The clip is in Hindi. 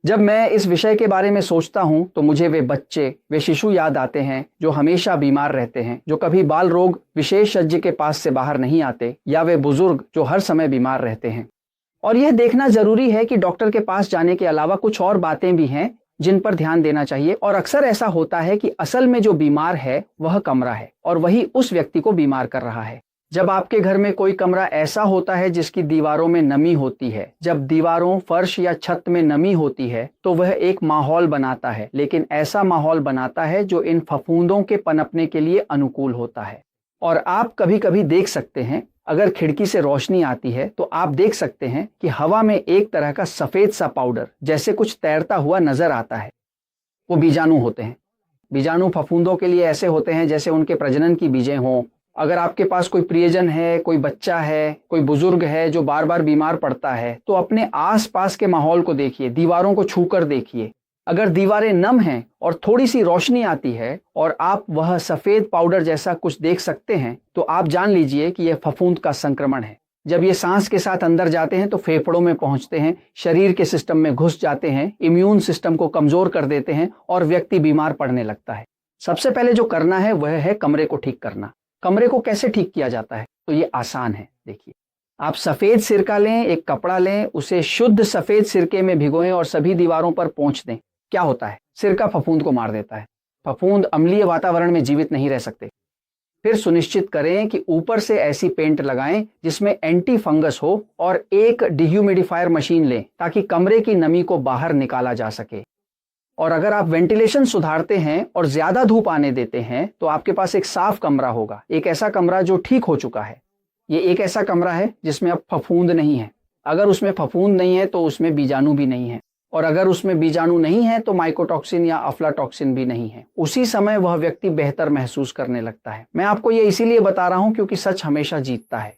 जब मैं इस विषय के बारे में सोचता हूं तो मुझे वे बच्चे, वे शिशु याद आते हैं जो हमेशा बीमार रहते हैं, जो कभी बाल रोग विशेषज्ञ के पास से बाहर नहीं आते, या वे बुजुर्ग जो हर समय बीमार रहते हैं। और यह देखना जरूरी है कि डॉक्टर के पास जाने के अलावा कुछ और बातें भी हैं जिन पर ध्यान देना चाहिए। और अक्सर ऐसा होता है कि असल में जो बीमार है वह कमरा है और वही उस व्यक्ति को बीमार कर रहा है। जब आपके घर में कोई कमरा ऐसा होता है जिसकी दीवारों में नमी होती है, जब दीवारों, फर्श या छत में नमी होती है, तो वह एक माहौल बनाता है, लेकिन ऐसा माहौल बनाता है जो इन फफूंदों के पनपने के लिए अनुकूल होता है। और आप कभी कभी देख सकते हैं, अगर खिड़की से रोशनी आती है तो आप देख सकते हैं कि हवा में एक तरह का सफेद सा पाउडर जैसे कुछ तैरता हुआ नजर आता है। वो बीजाणु होते हैं। बीजाणु फफूंदों के लिए ऐसे होते हैं जैसे उनके प्रजनन की बीजें हों। अगर आपके पास कोई प्रियजन है, कोई बच्चा है, कोई बुजुर्ग है जो बार बार बीमार पड़ता है, तो अपने आसपास के माहौल को देखिए, दीवारों को छूकर देखिए। अगर दीवारें नम हैं और थोड़ी सी रोशनी आती है और आप वह सफेद पाउडर जैसा कुछ देख सकते हैं, तो आप जान लीजिए कि यह फफूंद का संक्रमण है। जब ये सांस के साथ अंदर जाते हैं तो फेफड़ों में पहुंचते हैं, शरीर के सिस्टम में घुस जाते हैं, इम्यून सिस्टम को कमजोर कर देते हैं और व्यक्ति बीमार पड़ने लगता है। सबसे पहले जो करना है वह है कमरे को ठीक करना। कमरे को कैसे ठीक किया जाता है? तो ये आसान है। देखिए, आप सफेद सिरका लें, एक कपड़ा लें, उसे शुद्ध सफेद सिरके में भिगोएं और सभी दीवारों पर पोंछ दें। क्या होता है? सिरका फफूंद को मार देता है। फफूंद अम्लीय वातावरण में जीवित नहीं रह सकते। फिर सुनिश्चित करें कि ऊपर से ऐसी पेंट लगाएं जिसमें एंटी फंगस हो और एक डिह्यूमिडिफायर मशीन लें ताकि कमरे की नमी को बाहर निकाला जा सके। और अगर आप वेंटिलेशन सुधारते हैं और ज्यादा धूप आने देते हैं तो आपके पास एक साफ कमरा होगा, एक ऐसा कमरा जो ठीक हो चुका है। ये एक ऐसा कमरा है जिसमें अब फफूंद नहीं है। अगर उसमें फफूंद नहीं है तो उसमें बीजाणु भी नहीं है, और अगर उसमें बीजाणु नहीं है तो माइकोटॉक्सिन या अफ्लाटॉक्सिन भी नहीं है। उसी समय वह व्यक्ति बेहतर महसूस करने लगता है। मैं आपको ये इसीलिए बता रहा हूं क्योंकि सच हमेशा जीतता है।